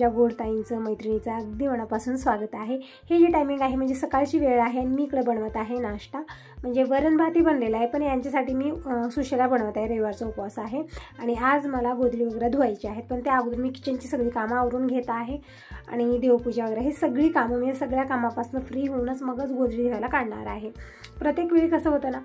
माझ्या गोडताईंचं मैत्रिणीचं अगदी मनापासून स्वागत आहे। हे जे टायमिंग आहे म्हणजे सकाळची वेळ आहे आणि मी इकडे बनवत आहे नाश्ता, म्हणजे वरण भातही बनलेला आहे, पण यांच्यासाठी मी सुशेला बनवत आहे। रविवारचा उपवास आहे आणि आज मला गोधडी वगैरे धुवायची आहेत, पण त्या अगोदर मी किचनची सगळी कामं आवरून घेत आहे आणि देवपूजा वगैरे ही सगळी कामं मी सगळ्या कामापासून फ्री होऊनच मगच गोधडी धुवायला काढणार आहे। प्रत्येक वेळी कसं होतं ना,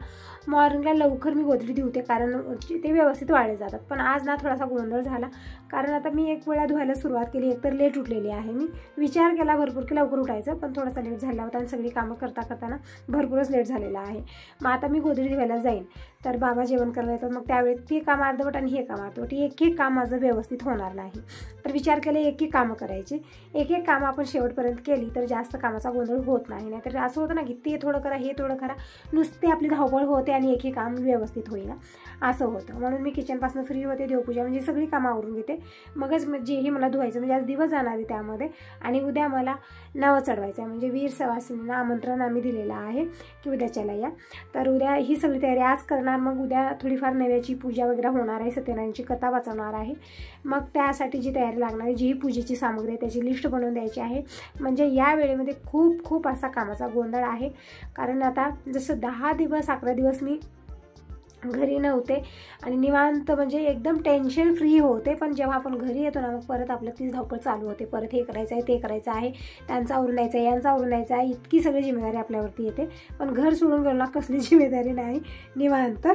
मॉर्निंगला लवकर मी गोधडी धुवते कारण ते व्यवस्थित वाळले जातात, पण आज ना थोडासा गोंधळ झाला कारण आता मी एक वेळा धुवायला सुरुवात केली, एकतर लेट उठलेली आहे। मी विचार केला भरपूर की लवकर उठायचं, पण थोडासा लेट झाला होता आणि सगळी कामं करता करताना भरपूरच लेट झालेला आहे। मग आता मी गोधडी धुवायला जाईन तर बाबा जेवण करायला येतात, मग त्यावेळी ते काम अर्धवट आणि हे काम अर्धवट, एक एक काम माझं व्यवस्थित होणार नाही। तर विचार केला एक एक कामं करायची, एक एक कामं आपण शेवटपर्यंत केली तर जास्त कामाचा गोंधळ होत नाही। नाहीतर असं होतं ना की ते थोडं करा हे थोडं करा, नुसते आपली धावपळ होते आणि एक एक काम व्यवस्थित होईना असं होतं। म्हणून मी किचनपासून फ्री होते, देवपूजा म्हणजे सगळी कामं आवरून घेते, मगच जेही मला धुवायचं म्हणजे आज दिवस जाणार आहे त्यामध्ये। आणि उद्या मला नवं चढवायचं आहे, म्हणजे वीर सवासिनींना आमंत्रण आम्ही दिलेलं आहे की उद्याच्याला या, तर उद्या ही सगळी तयारी आज करणार। मग उद्या थोडीफार नव्याची पूजा वगैरे होणार आहे, सत्यनारायणची कथा वाचवणार आहे, मग त्यासाठी जी तयारी लागणार आहे, जी पूजेची सामग्री आहे त्याची लिस्ट बनवून द्यायची आहे। म्हणजे या वेळेमध्ये खूप असा कामाचा गोंधळ आहे, कारण आता जसं 10 दिवस 11 दिवस मी घरी नव्हते आणि निवांत म्हणजे एकदम टेन्शन फ्री होते, पण जेव्हा आपण घरी येतो ना मग परत आपलं तीच धावपळ चालू होते, परत हे करायचं आहे ते करायचं आहे, त्यांचा आवरून द्यायचं आहे यांचा आवरून द्यायचं आहे, इतकी सगळी जिम्मेदारी आपल्यावरती येते। पण घर सोडून गेलो ना कसली जिम्मेदारी नाही, निवांत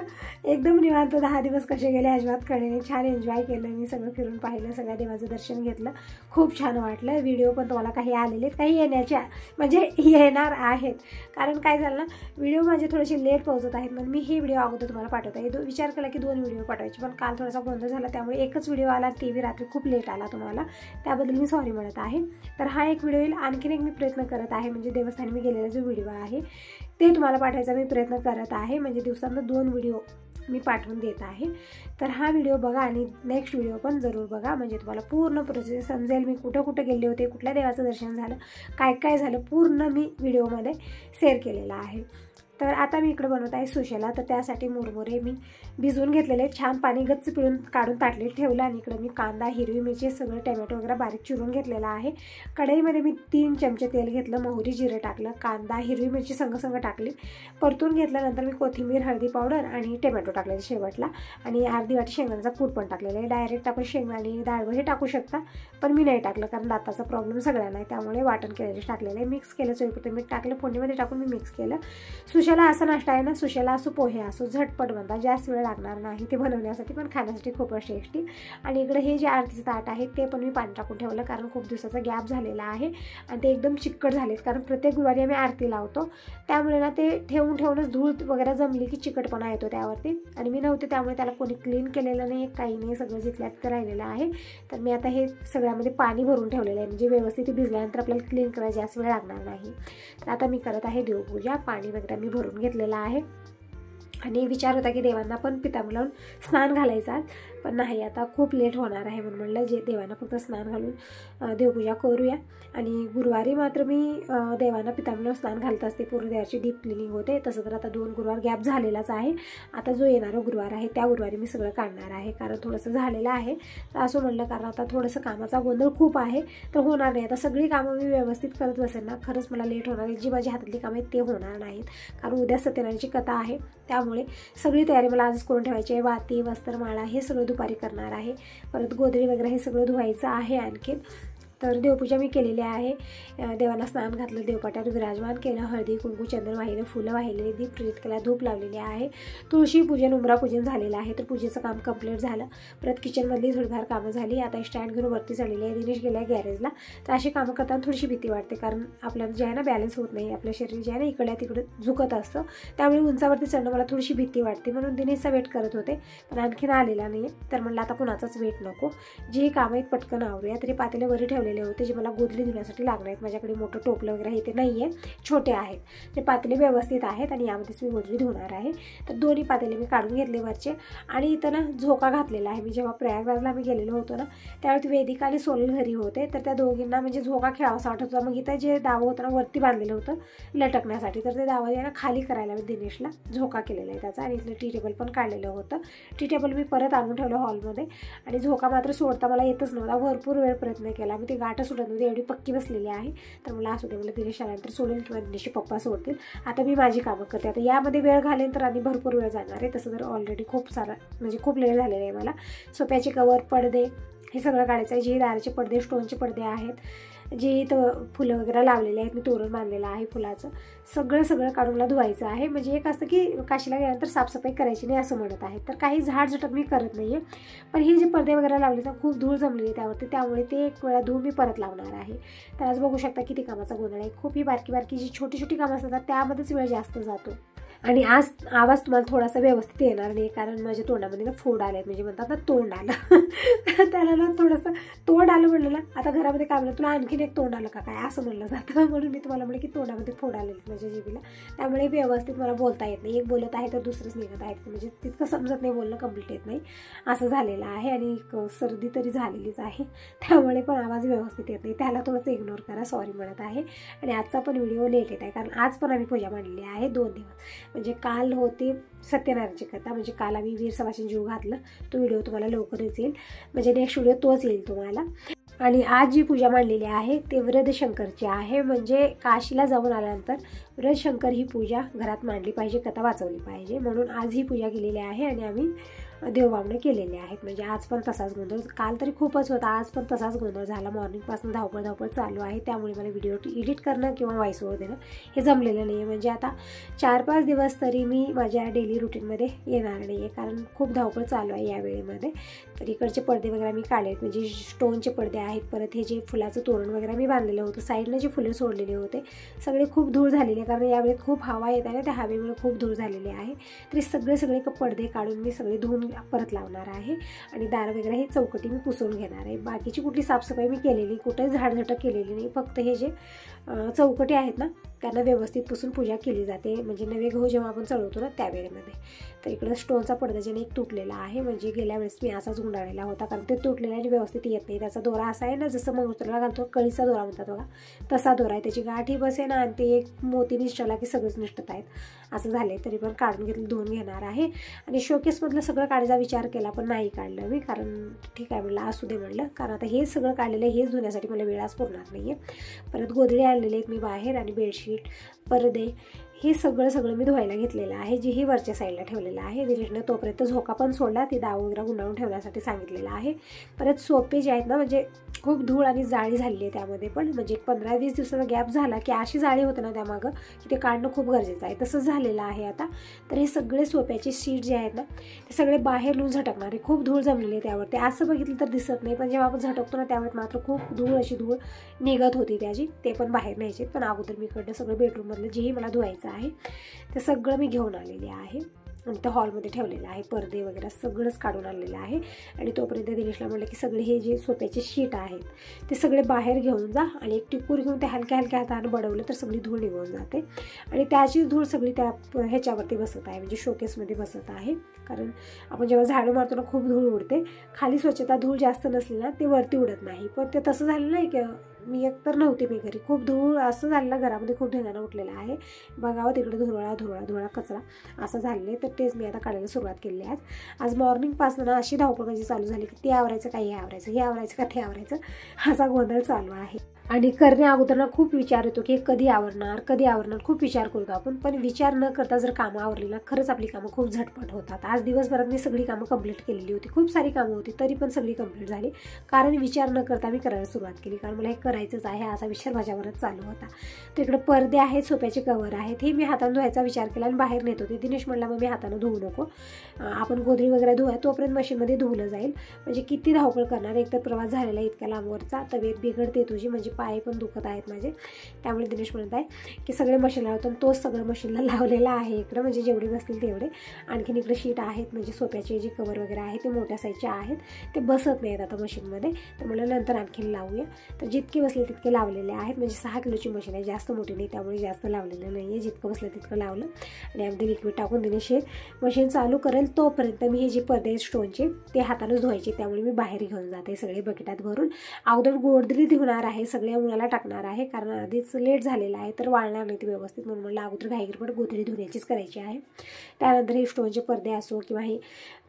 एकदम निवांत 10 दिवस कसे गेले अजिबात कळले नाही। छान एन्जॉय केलं मी, सगळं फिरून पाहिलं, सगळ्या देवाचं दर्शन घेतलं, खूप छान वाटलं। व्हिडिओ पण तुम्हाला काही आलेले काही येण्याच्या म्हणजे येणार आहेत, कारण काय झालं ना व्हिडिओ माझे थोडेसे लेट पोहोचत आहेत, मग मी हे व्हिडिओ अगोदर तुम्हाला पाठवत आहे। विचार केला की 2 व्हिडिओ पाठवायचे, पण काल थोडासा गोंधळ झाला त्यामुळे एकच व्हिडिओ आला, टीव्ही रात्री खूप लेट आला तुम्हाला, त्याबद्दल मी सॉरी म्हणत आहे। तर हा एक व्हिडिओ येईल, आणखीन एक मी प्रयत्न करत आहे, म्हणजे देवस्थानी मी गेलेला जो व्हिडिओ आहे ते तुम्हाला पाठवायचा मी प्रयत्न करत आहे, म्हणजे दिवसातून 2 व्हिडिओ मी पाठवून देत आहे। तर हा व्हिडिओ बघा आणि नेक्स्ट व्हिडिओ पण जरूर बघा, म्हणजे तुम्हाला पूर्ण प्रोसेस समजेल, मी कुठं कुठं गेले होते, कुठल्या देवाचं दर्शन झालं, काय काय झालं, पूर्ण मी व्हिडिओमध्ये शेअर केलेला आहे। तर आता मी इकडे बनवत आहे सुशेला, तर त्यासाठी मुरमुरे मी भिजवून घेतलेले, छान पाणी गच्च पिळून काढून ताटलीत ठेवलं आणि इकडे मी कांदा हिरवी मिरची सगळं टोमॅटो वगैरे बारीक चिरून घेतलेला आहे। कढईमध्ये मी 3 चमचे तेल घेतलं, मोहरी जिरं टाकलं, कांदा हिरवी मिरची संग टाकली, परतून घेतल्यानंतर मी कोथिंबीर हळदी पावडर आणि टोमॅटो टाकलेले शेवटला, आणि अर्धी वाटी शेंगदाण्याचा कूट पण टाकलेला आहे। डायरेक्ट आपण शेंगदाणे डाळ हे टाकू शकता, पण मी नाही टाकलं कारण दाताचा प्रॉब्लेम सगळ्यांना आहे, त्यामुळे वाटण केलेलं टाकलेलं आहे। मिक्स केलं, चवीपुरतं मीठ टाकलं, फोडणीमध्ये टाकून मी मिक्स केलं। सुशेला असा नाश्ता आहे ना, सुशेला असो पोहे असो झटपट बनतात, जास्त वेळ लागणार नाही ते बनवण्यासाठी, पण खाण्यासाठी खूपच टेस्टी। आणि इकडे हे जे आरतीचं ताट आहे ते पण मी पाणी टाकून ठेवलं, कारण खूप दिवसाचा गॅप झालेला आहे आणि ते एकदम चिकट झालेत, कारण प्रत्येक गुरुवारी आम्ही आरती लावतो, त्यामुळे ना ते ठेवूनच धूळ वगैरे जमली की चिकटपणा येतो त्यावरती, आणि मी नव्हते त्यामुळे त्याला कोणी क्लीन केलेलं नाही, काही नाही, सगळं जिथल्या तिथं राहिलेलं आहे। तर मी आता हे सगळ्यामध्ये पाणी भरून ठेवलेलं आहे, म्हणजे व्यवस्थित भिजल्यानंतर आपल्याला क्लीन करायला जास्त वेळ लागणार नाही। तर आता मी करत आहे देवपूजा, पाणी वगैरे मी भरून घेतलेलं आहे आणि विचार होता की देवांना पण पितांबर लावून स्नान घालायचा, पण नाही आता खूप लेट होणार आहे म्हणून म्हणलं जे देवांना फक्त स्नान घालून देवपूजा करूया। आणि गुरुवारी मात्र मी देवांना पितांबर लावून स्नान घालत असते, पूर्ण देवाची डीप क्लिनिंग होते। तसं तर आता 2 गुरुवार गॅप झालेलाच आहे, आता जो येणारा गुरुवार आहे त्या गुरुवारी मी सगळं काढणार आहे, कारण थोडंसं झालेलं आहे। तर असं म्हणलं कारण आता थोडंसं कामाचा गोंधळ खूप आहे, तर होणार नाही, आता सगळी कामं मी व्यवस्थित करत बसेल ना खरंच मला लेट होणार आहे, जी माझी हातातली कामं आहेत ते होणार नाहीत, कारण उद्या सत्यनारायणची कथा आहे, त्यामुळे सगळी तयारी मला आजच करून ठेवायची आहे। वाती वस्त्रमाळा हे सगळं दुपारी करणार आहे, परत गोधडी वगैरे हे सगळं धुवायचं आहे आणखीन। तर देवपूजा मी केलेली आहे, देवांना स्नान घातलं, देवपाट्यावर विराजमान केलं, हळदी कुंकू चंदन वाहिलं, फुलं वाहिलेली, दीप प्रज्वलित केला, धूप लावलेली आहे, तुळशी पूजन उंबरा पूजन झालेलं आहे, तर पूजेचं काम कंप्लीट झालं। परत किचनमधली थोडीफार कामं झाली, आता स्टँड घेऊन वरती चढलेली आहे, दिनेश गेला आहे गॅरेजला। तर अशी कामं करताना थोडीशी भीती वाटते, कारण आपल्याला जे आहे ना बॅलन्स होत नाही, आपलं शरीर जे आहे ना इकडल्या तिकडे झुकत असतं, त्यामुळे उंचावरती चढणं मला थोडीशी भीती वाटते, म्हणून दिनेशचा वेट करत होते, पण आणखीन आलेला नाही, तर म्हणलं आता कुणाचाच वेट नको, जी कामं आहेत पटकन आवरूया। तरी पातेले वरी ठेवलेले होते जे मला गोधडी धुण्यासाठी लागणार आहेत, माझ्याकडे मोठं टोपलं वगैरे हे ते नाही आहे, छोटे आहेत, ते पातेले व्यवस्थित आहेत आणि यामध्येच मी गोधडी धुणार आहे। तर दोन्ही पातेले मी काढून घेतले वरचे, आणि इथं ना झोका घातलेला आहे, मी जेव्हा प्रयागराजला आम्ही गेलेलो होतो ना त्यावेळी वेदिका आणि सोनल घरी होते, तर त्या दोघींना म्हणजे झोका खेळावासा वाटत होता, मग इथं जे दावं होतं ना वरती बांधलेलं होतं लटकण्यासाठी, तर ते दावं ना खाली करायला दिनेशला झोका केलेला आहे त्याचा, आणि इथलं टी टेबल पण काढलेलं होतं, टी टेबल मी परत आणून ठेवलं हॉलमध्ये, आणि झोका मात्र सोडता मला येतच नव्हता, भरपूर वेळ प्रयत्न केला, मी ते म्हणजे गाठच सुटत नव्हती, एवढी पक्की बसलेली आहे. तर मला असू दे, मला दिनेश आल्यानंतर सोडेल किंवा दिनेशचे पप्पा सोडतील. आता मी माझी कामं करते. आता यामध्ये वेळ घालेन तर आधी भरपूर वेळ जाणार आहे. तसं तर ऑलरेडी खूप सारा म्हणजे खूप लेट झालेलं आहे मला. सोफ्याचे कवर, पडदे हे सगळं काढायचं आहे. जे दाराचे पडदे, स्टोनचे पडदे आहेत, जे इथं फुलं वगैरे लावलेले आहेत, मी तोरण बांधलेलं आहे फुलाचं, सगळं काढून मला धुवायचं आहे. म्हणजे एक असतं की काशीला गेल्यानंतर साफसफाई करायची नाही असं म्हणत आहे. तर काही झाडझटक मी करत नाही आहे. पण हे जे पडदे वगैरे लावले तर खूप धूळ जमलेली त्यावरती, त्यामुळे ते एक वेळा धुवून मी परत लावणार आहे. तर आज बघू शकता किती कामाचा गोंधळ आहे. खूप ही बारकी जी छोटी कामं असतात त्यामध्येच वेळ जास्त जातो. आणि आज आवाज तुम्हाला थोडासा व्यवस्थित येणार नाही, कारण माझ्या तोंडामध्ये ना फोड आले आहेत, म्हणजे म्हणतात ना तोंड आलं. त्याला ना थोडंसं तोंड आलं म्हणलं ना, आता घरामध्ये काय म्हणलं, तुला आणखीन एक तोंड आलं का काय असं म्हणलं जातं. म्हणून मी तुम्हाला म्हणलं की तोंडामध्ये फोड आलेले माझ्या जिभेला, त्यामुळे व्यवस्थित मला बोलता येत नाही. एक बोलत आहे तर दुसरंच निघत आहे, म्हणजे तितकं समजत नाही, बोलणं कंप्लीट येत नाही असं झालेलं आहे. आणि सर्दी तरी झालेलीच आहे, त्यामुळे पण आवाज व्यवस्थित येत नाही. त्याला थोडंसं इग्नोर करा, सॉरी म्हणत आहे. आणि आजचा पण व्हिडिओ लेट येत आहे, कारण आज पण आम्ही पूजा मांडलेली आहे 2 दिवस. म्हणजे काल होते सत्यनारायणची कथा, म्हणजे काल आम्ही वीर सवाशीन जीव घातलं. तो व्हिडिओ तुम्हाला लवकरच येईल, म्हणजे नेक्स्ट व्हिडिओ तोच येईल तुम्हाला. आणि आज जी पूजा मांडलेली आहे ते वृद्धशंकरची आहे. म्हणजे काशीला जाऊन आल्यानंतर वृद्धशंकर ही पूजा घरात मांडली पाहिजे, कथा वाचवली पाहिजे, म्हणून आज ही पूजा केलेली आहे. आणि आम्ही देवबावणे केलेले आहेत. म्हणजे आज पण तसाच गोंधळ, काल तरी खूपच होता, आज पण तसाच गोंधळ झाला. मॉर्निंगपासून धावपळ चालू आहे, त्यामुळे मला व्हिडिओ एडिट करणं किंवा व्हॉइस ओव्हर देणं हे जमलेलं नाही आहे. म्हणजे आता 4-5 दिवस तरी मी माझ्या डेली रुटीनमध्ये येणार नाही आहे, कारण खूप धावपळ चालू आहे या वेळेमध्ये. तर इकडचे पडदे वगैरे मी काढलेत, म्हणजे स्टोनचे पडदे आहेत. परत हे जे फुलाचं तोरण वगैरे मी बांधलेलं होतं, साईडला जे फुलं सोडलेले होते सगळे खूप धूळ झालेले, कारण यावेळेत खूप हवा येत आहे, त्या हवेमुळे खूप धूळ झालेली आहे. तरी सगळे पडदे काढून मी सगळे धुवून परत लावणार आहे. आणि दार वगैरे हे चौकटी मी पुसून घेणार आहे. बाकीची कुठली साफसफाई मी केलेली, कुठे झाडझटक केलेली नाही. फक्त हे जे चौकटी आहेत ना त्यांना व्यवस्थित पुसून पूजा केली जाते, म्हणजे नवे गहू जेव्हा आपण चढवतो ना त्यावेळेमध्ये. तर इकडं स्टोनचा पडदा ज्याने एक तुटलेला आहे, म्हणजे गेल्या वेळेस मी असाच गुंडाळलेला होता, कारण ते तुटलेला आणि व्यवस्थित येत नाही. त्याचा दोरा असा आहे ना, जसं मंगळसूत्राला घालतो कळीचा दोरा म्हणतात बघा, तसा दोरा आहे. त्याची गाठी बसे ना, आणि ते एक मोती निष्ठला की सगळंच निष्ठत आहेत असं झाले. तरी पण काढून घेतलं, धुवून घेणार आहे. आणि शोकेसमधलं सगळं काढायचा विचार केला, पण नाही काढलं मी, कारण ठीक आहे म्हणलं असू दे म्हणलं, कारण आता हे सगळं काढलेलं हेच धुण्यासाठी मला वेळाच पुरणार नाही आहे. परत गोधडी आणलेले आहेत मी बाहेर, आणि बेडशीट, पडदे हे सगळं मी धुवायला घेतलेलं आहे, जे ही वरच्या साईडला ठेवलेलं आहे. दिनेशने तोपर्यंत झोका पण सोडला, ती दाव वगैरे गुंडाळून ठेवण्यासाठी सांगितलेलं आहे. परत सोपे जे आहेत ना, म्हणजे खूप धूळ आणि जाळी झालेली आहे त्यामध्ये पण, म्हणजे 15-20 दिवसाचा गॅप झाला की अशी जाळी होते ना त्यामागं की ते काढणं खूप गरजेचं आहे, तसंच झालेलं आहे आता. तर हे सगळे सोप्याचे शीट जे आहेत ना ते सगळे बाहेर नेऊन झटकणार आहे. खूप धूळ जमलेली आहे त्यावरती, असं बघितलं तर दिसत नाही, पण जेव्हा आपण झटकतो ना त्यावेळेस मात्र खूप अशी धूळ निघत होती त्याची, ते पण बाहेर न्यायचे. पण अगोदर मी इकडनं सगळं बेडरूममधलं जेही मला धुवायचं आहे ते सगळं मी घेऊन आलेले आहे. आणि त्या हॉलमध्ये ठेवलेलं आहे, पडदे वगैरे सगळंच काढून आणलेलं आहे. आणि तोपर्यंत दिनेशला म्हटलं की सगळे हे जे सोप्याचे शीट आहेत ते सगळे बाहेर घेऊन जा, आणि एक टिपूर घेऊन ते हलक्या हाताने बडवलं तर सगळी धूळ निघून जाते. आणि त्याची धूळ सगळी त्या ह्याच्यावरती बसत आहे, म्हणजे शोकेसमध्ये बसत आहे. कारण आपण जेव्हा झाडू मारतो ना खूप धूळ उडते, खाली स्वच्छता धूळ जास्त नसली ना ते वरती उडत नाही. पण ते तसं झालं नाही की मी एकतर नव्हते मी घरी, खूप धूळ असं झालेलं, घरामध्ये खूप धिंगाणा उठलेला आहे. बघावं तिकडे धुरळा कचरा असं झालेलं आहे. तर तेच मी आता काढायला सुरुवात केली आहे. आज मॉर्निंगपासून ना अशी धावपळ माझी चालू झाली की ते आवरायचं का हे आवरायचं, हे आवरायचं का ते आवरायचं, असा गोंधळ चालू आहे. आणि करण्या अगोदर ना खूप विचार येतो की कधी आवरणार खूप विचार करतो आपण. पण विचार न करता जर कामं आवरली ना खरंच आपली कामं खूप झटपट होतात. आज दिवसभरात मी सगळी कामं कंप्लीट केलेली होती, खूप सारी कामं होती तरी पण सगळी कंप्लीट झाली, कारण विचार न करता मी करायला सुरुवात केली, कारण मला हे करायचंच आहे असा विचार माझ्यावरच चालू होता. तर इकडे पडदे आहेत, सोप्याचे कवर आहेत, हे मी हाताने धुवायचा विचार केला आणि बाहेर नेत होते. दिनेश म्हणला मग मी हाताने धुवू नको, आपण गोधडी वगैरे धुवा, तोपर्यंत मशीनमध्ये धुवलं जाईल. म्हणजे किती धावपळ करणार, एकतर प्रवास झालेला इतक्या लांबवरचा, तब्येत बिघडते तुझी, म्हणजे पाय पण दुखत आहेत माझे. त्यामुळे दिनेश म्हणत आहे की सगळे मशीन लावतो, तोच सगळं मशीनला लावलेला आहे इकडं, म्हणजे जेवढे बसतील तेवढे. आणखीन इकडे शीट आहेत, म्हणजे सोप्याचे जे कवर वगैरे आहेत ते मोठ्या साईजचे आहेत, ते बसत नाहीत आता मशीनमध्ये, तर मला नंतर आणखीन लावूया. तर जितके बसले तितके लावलेले आहेत, म्हणजे 6 किलोची मशीन आहे, जास्त मोठी नाही, त्यामुळे जास्त लावलेलं नाही आहे. जितकं बसलं तितकं लावलं आणि अगदी लिक्विड टाकून दिनेश हे मशीन चालू करेल तोपर्यंत मी हे जे पडदे आहेत स्टोनचे ते हातानंच धुवायचे, त्यामुळे मी बाहेर घेऊन जाते सगळे बकेटात भरून. अगोदर गोधडी धुणार आहे, सगळ्या उन्हाला टाकणार आहे, कारण आधीच लेट झालेला आहे तर वाळणार नाही ते व्यवस्थित, म्हणून मला अगोदर घाईगडबड गोधडी धुण्याचीच करायची आहे. त्यानंतर हे स्टोनचे पडदे असो किंवा हे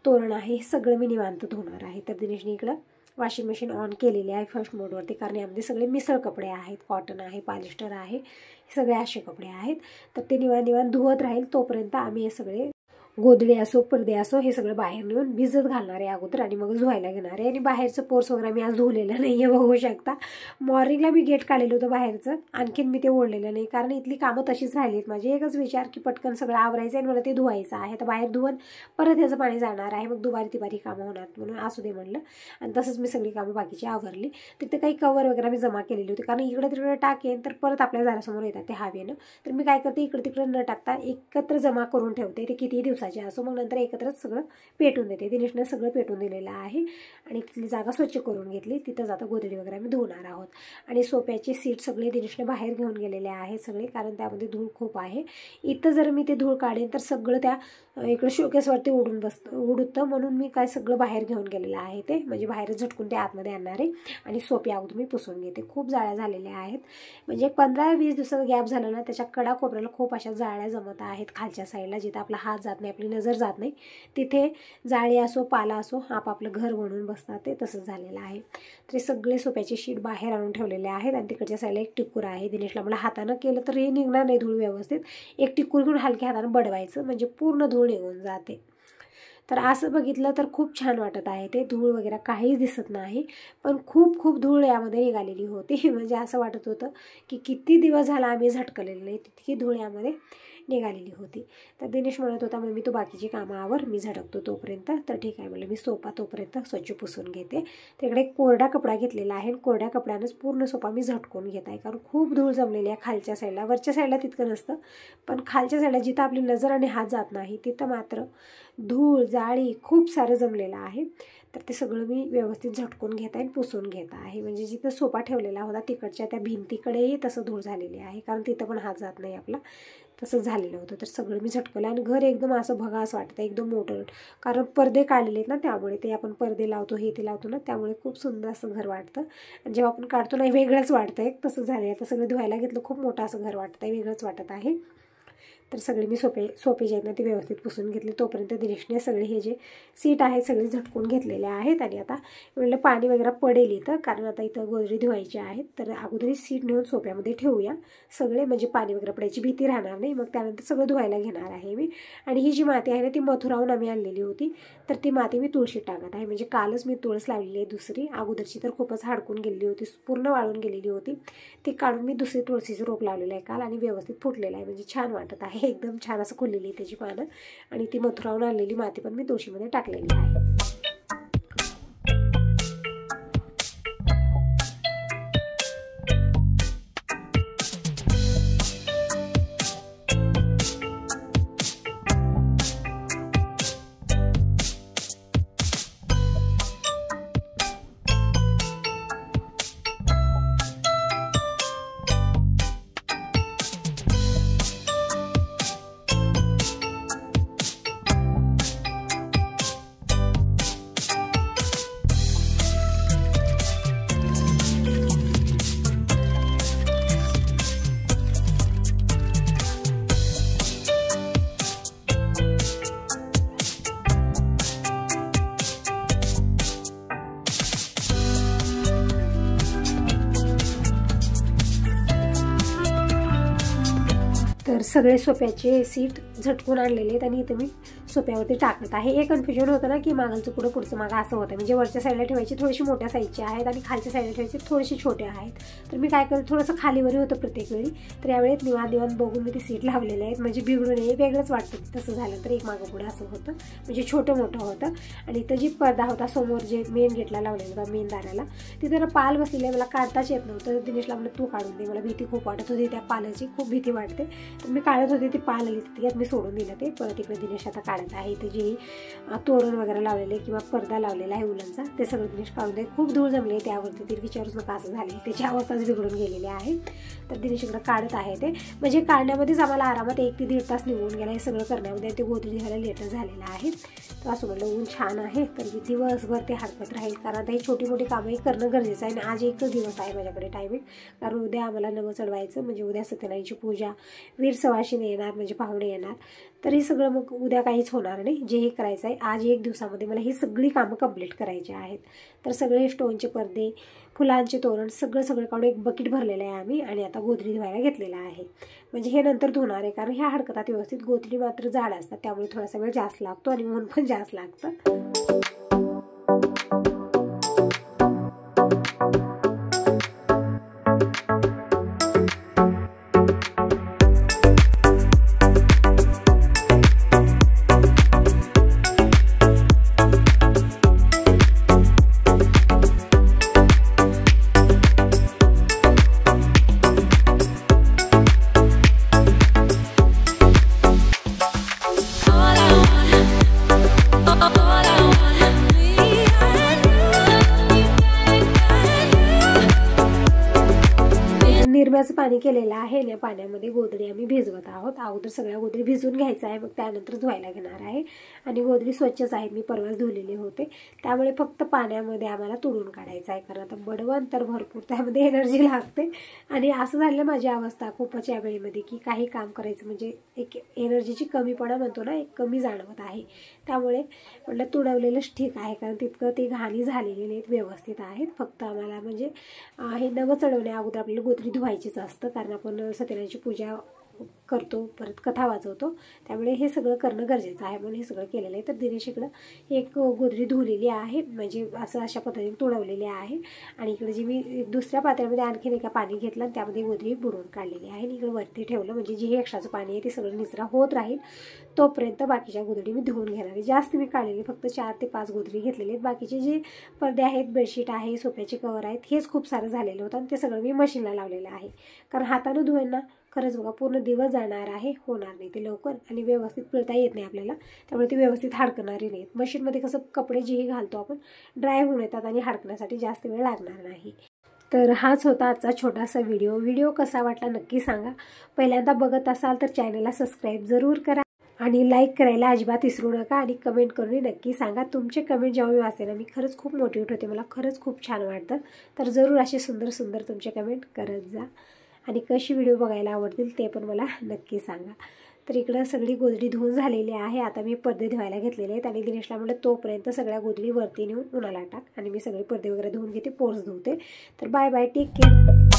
तोरण आहे हे सगळं मी निवांत धुणार आहे. तर दिनेशने इकडं वॉशिंग मशीन ऑन केलेली आहे फर्स्ट मोडवरती, कारण यामध्ये सगळे मिसळ कपडे आहेत, कॉटन आहे, पॉलिस्टर आहे, हे सगळे असे कपडे आहेत. तर ते निवांत धुवत राहील तोपर्यंत आम्ही हे सगळे गोधडी असो पडदे असो हे सगळं बाहेर नेऊन भिजत घालणार आहे अगोदर आणि मग धुवायला घेणार आहे. आणि बाहेरचं पोर्स वगैरे मी आज धुवलेलं नाही आहे, बघू शकता. मॉर्निंगला मी गेट काढलेलं होतं बाहेरचं, आणखीन मी ते ओढलेलं नाही, कारण इथली कामं तशीच राहिली आहेत माझी. एकच विचार की पटकन सगळं आवरायचं आणि मला ते धुवायचं आहे. तर बाहेर धुवून परत ह्याचं पाणी जाणार आहे, मग दुपारी तिपारी कामं होणार, म्हणून असू दे म्हणलं. आणि तसंच मी सगळी कामं बाकीची आवरली. तिथे काही कवर वगैरे मी जमा केलेली होती, कारण इकडे तिकडे टाकेन तर परत आपल्या दारासमोर येतात ते हवेनं. तर मी काय करते, इकडे तिकडे न टाकता एकत्र जमा करून ठेवते, ते कितीही दिवसाचे असो. मग नंतर एकत्रच सगळं पेटून देते. दिनेशने सगळं पेटून दिलेलं आहे आणि तिथली जागा स्वच्छ करून घेतली. तिथं आता गोधडी वगैरे आम्ही धुवणार आहोत. आणि सोप्याचे सीट सगळे दिनेशने बाहेर घेऊन गेलेले आहेत सगळे, कारण त्यामध्ये धूळ खूप आहे. इथं जर मी ते धूळ काढेन तर सगळं त्या इकडे शोकेसवरती उडतं, म्हणून मी काय सगळं बाहेर घेऊन गेलेलं आहे ते, म्हणजे बाहेर झटकून ते आतमध्ये आणणार आहे. आणि सोपे अगोदर मी पुसून घेते. खूप जाळ्या झालेल्या आहेत, म्हणजे 15-20 दिवसाचा गॅप झाला ना, त्याच्या कडा कोपऱ्याला खूप अशा जाळ्या जमत आहेत खालच्या साईडला, जिथं आपला हात जात नाही, आपली नजर जात नाही, तिथे जाळी असो पाला असो आपापलं घर बनवून बसतात, ते तसंच झालेलं आहे. तर सगळे सोप्याचे शीट बाहेर आणून ठेवलेले आहेत. आणि तिकडच्या साईडला एक टिक्कूर आहे. दिनेशला मला हातानं केलं तर हे निघणार नाही धूळ व्यवस्थित, एक टिक्कूर घेऊन हलक्या हातानं बडवायचं, म्हणजे पूर्ण धूळ निघून जाते. तर असं बघितलं तर खूप छान वाटत आहे. ते धूळ वगैरे काहीच दिसत नाही, पण खूप धूळ यामध्ये निघालेली होती. म्हणजे असं वाटत होतं की किती दिवस झाला आम्ही झटकलेलं नाही, तितकी धूळ यामध्ये निघालेली होती. तर दिनेश म्हणत होता, मम्मी तू बाकीची कामं आवर, मी झटकतो तोपर्यंत. तर ठीक आहे म्हणलं, मी सोफा तोपर्यंत स्वच्छ पुसून घेते. तिकडे कोरडा कपडा घेतलेला आहे, कोरड्या कपड्यानंच पूर्ण सोफा मी झटकून घेत आहे, कारण खूप धूळ जमलेली आहे खालच्या साईडला. वरच्या साईडला तितकं नसतं, पण खालच्या साईडला जिथं आपली नजर आणि हात जात नाही तिथं मात्र धूळ जाळी खूप सारं जमलेलं आहे. तर ते सगळं मी व्यवस्थित झटकून घेत आहे आणि पुसून घेत आहे. म्हणजे जिथं सोफा ठेवलेला होता तिकडच्या त्या भिंतीकडेही तसं धूळ झालेली आहे, कारण तिथं पण हात जात नाही आपला, तसं झालेलं होतं. तर सगळं मी झटकलं आणि घर एकदम असं भगा असं वाटतं, एकदम मोठं, कारण पडदे काढलेले आहेत ना, त्यामुळे ते आपण पडदे लावतो हे ते लावतो ना, त्यामुळे खूप सुंदर असं घर वाटतं. आणि जेव्हा आपण काढतो ना वेगळंच वाटतं, एक तसं झालं आहे. आता सगळं धुवायला घेतलं, खूप मोठं असं घर वाटतं आहे, वेगळंच वाटत आहे. तर सगळे मी सोपे जे आहेत ना ते व्यवस्थित पुसून घेतले. तोपर्यंत दिनेशने सगळे हे जे सीट आहेत सगळे झटकून घेतलेले आहेत. आणि आता म्हणलं पाणी वगैरे पडेल इथं, कारण आता इथं गोधडी धुवायची आहेत. तर अगोदर सीट नेऊन सोप्यामध्ये ठेवूया सगळे, म्हणजे पाणी वगैरे पडायची भीती राहणार नाही. मग त्यानंतर सगळं धुवायला घेणार आहे मी. आणि ही जी माती आहे ना ती मथुराहून आम्ही आणलेली होती, तर ती माती मी तुळशीत टाकत आहे. म्हणजे कालच मी तुळस लावलेली आहे दुसरी, अगोदरची तर खूपच हाडकून गेलेली होती, पूर्ण वाळून गेलेली होती. ती काढून मी दुसरी तुळशीचं रोप लावलेलं आहे काल, आणि व्यवस्थित फुटलेलं आहे, म्हणजे छान वाटत आहे, एकदम छान असं खुललेली त्याची पानं. आणि ती मथुराहून आणलेली माती पण मी तुळशीमध्ये टाकलेली आहे. तर सगळे सोप्याचे सीट झटकून आणलेले आहेत आणि इथे मी सोप्यावरती टाकत आहे. एक कन्फ्युजन होतं ना की मागलचं पुढचं मागं असं होतं, म्हणजे वरच्या साईडला ठेवायची थोडीशी मोठ्या साईजची आहेत आणि खालच्या साईडला ठेवायची थोडीशी छोट्या आहेत. तर मी काय करते, थोडंसं खालीवरी होतं प्रत्येक वेळी, तर यावेळेस निवांत बघून मी ते सीट लावलेले आहेत, म्हणजे बिघडू नये, वेगळंच वाटतं तसं झालं तर. एक मागं पुढं असं होतं, म्हणजे छोटं मोठं होतं. आणि इथं जी पडदा होता समोर जे मेन गेटला लावलेला होता, मेन दाराला, तिथं पाल बसलेलं मला काढताच येत नव्हतं. दिनेशला म्हणलं तू काढून दे, मला भीती खूप वाटत होती त्या पालाची, खूप भीती वाटते. तर मी काढत होते, ती पाल आली तिथे मी सोडून दिलं ते. परत इकडे दिनेश आता काढत आहे. इथे जे तोरण वगैरे लावलेले किंवा पडदा लावलेला आहे उलनचा, ते सगळं दिनेश काढून दे. खूप धूळ जमली आहे त्यावरती, ते विचारूच नका असं झाले, त्याची अवस्थाच बिघडून गेलेली आहे. तर दिनेश इकडं काढत आहे ते, म्हणजे काढण्यामध्येच आम्हाला आरामात 1 ते 1.5 तास निघून गेला हे सगळं करण्यामध्ये. ते गोधडी घ्यायला लेटर झालेलं आहे. तर असं म्हटलं ऊन छान आहे तर दिवसभर ते हरकत राहील, कारण आता ही छोटी मोठी कामंही करणं गरजेचं आहे. आणि आज एकच दिवस आहे माझ्याकडे टायमिंग, कारण उद्या आम्हाला नवं चढवायचं, म्हणजे उद्या सत्यनारायणची पूजा, वीर सवाशिणी येणार, म्हणजे पाहुणे येणार. तर हे सगळं मग उद्या काहीच होणार नाही, जे हे करायचं आहे आज एक दिवसामध्ये मला ही सगळी कामं कंप्लीट करायची आहेत। तर सगळे स्टोनचे पडदे, फुलांचे तोरण सगळं काढून एक बकेट भरलेलं आहे आम्ही आणि आता गोधडी धुवायला घेतलेला आहे। म्हणजे हे नंतर धुणार आहे कारण ह्या हडकतात व्यवस्थित, गोधडी मात्र जाड असतात त्यामुळे थोडासा वेळ जास्त लागतो आणि ऊन पण जास्त लागतं। निरम्याचं पाणी केलेलं आहे, या पाण्यामध्ये गोधडी आम्ही भिजवत आहोत। अगोदर सगळ्या गोधडी भिजवून घ्यायचं आहे, मग त्यानंतर धुवायला घेणार आहे। आणि गोधडी स्वच्छच आहेत, मी परवाच धुवलेले होते, त्यामुळे फक्त पाण्यामध्ये आम्हाला तुडून काढायचं आहे कारण आता बडवण तर भरपूर त्यामध्ये एनर्जी लागते। आणि असं झालं माझी अवस्था खूपच या वेळेमध्ये की काही काम करायचं म्हणजे एक एनर्जीची कमीपणा म्हणतो ना, एक कमी जाणवत आहे। त्यामुळे म्हटलं तुडवलेलंच ठीक आहे कारण तितकं ते घाणी झालेली नाहीत, व्यवस्थित आहेत। फक्त आम्हाला म्हणजे हे नवं चढवण्या अगोदर आपल्याला गोधडी धुवायचीच असतं कारण आपण सत्यनारायणाची पूजा करतो, परत कथा वाचवतो, त्यामुळे हे सगळं करणं गरजेचं आहे म्हणून हे सगळं केलेलं आहे। तर दिनेश इकडं एक गोधडी धुवलेली आहे, म्हणजे असं अशा पद्धतीने तुडवलेली आहे। आणि इकडे जी मी दुसऱ्या पात्र्यामध्ये आणखीन एका पाणी घेतलं आणि त्यामध्ये गोधडी बुडवून काढलेली आहे आणि इकडे वरती ठेवलं, म्हणजे जे हे एक्स्ट्राचं पाणी आहे ते सगळं निचरा होत राहील तोपर्यंत बाकीच्या गोधडी मी धुवून घेणार आहे। जास्त मी काढलेली फक्त 4 ते 5 गोधडी घेतलेले आहेत, बाकीचे जे पडदे आहेत, बेडशीट आहे, सोफ्याचे कवर आहेत, हेच खूप सारं झालेलं होतं आणि ते सगळं मी मशीनला लावलेलं आहे कारण हाताने धुवेन ना खरंच बघा पूर्ण दिवस जाणार आहे, होणार नाही ते लवकर आणि व्यवस्थित पिळता येत नाही आपल्याला, त्यामुळे ती व्यवस्थित हडकणारी नाहीत। मशीनमध्ये कसं कपडे जेही घालतो आपण ड्राय होऊन येतात आणि हडकण्यासाठी जास्त वेळ लागणार नाही। तर हाच होता आजचा छोटासा व्हिडिओ कसा वाटला नक्की सांगा। पहिल्यांदा बघत असाल तर चॅनलला सबस्क्राईब जरूर करा आणि लाईक करायला अजिबात विसरू नका आणि कमेंट करून नक्की सांगा। तुमचे कमेंट जेव्हा मी वाचते ना मी खरंच खूप मोटिवेट होते, मला खरंच खूप छान वाटतं। तर जरूर असे सुंदर तुमचे कमेंट करत जा आणि कशी व्हिडिओ बघायला आवडतील ते पण मला नक्की सांगा। तर इकडं सगळी गोधडी धुवून झालेली आहे, आता मी पडदे धुवायला घेतलेले आहेत आणि दिनेशला म्हटलं तोपर्यंत सगळ्या गोधडी वरती नेऊन उन्हाला टाक आणि मी सगळे पडदे वगैरे धुवून घेते, पोर्स धुवते। तर बाय बाय, टेक केअर।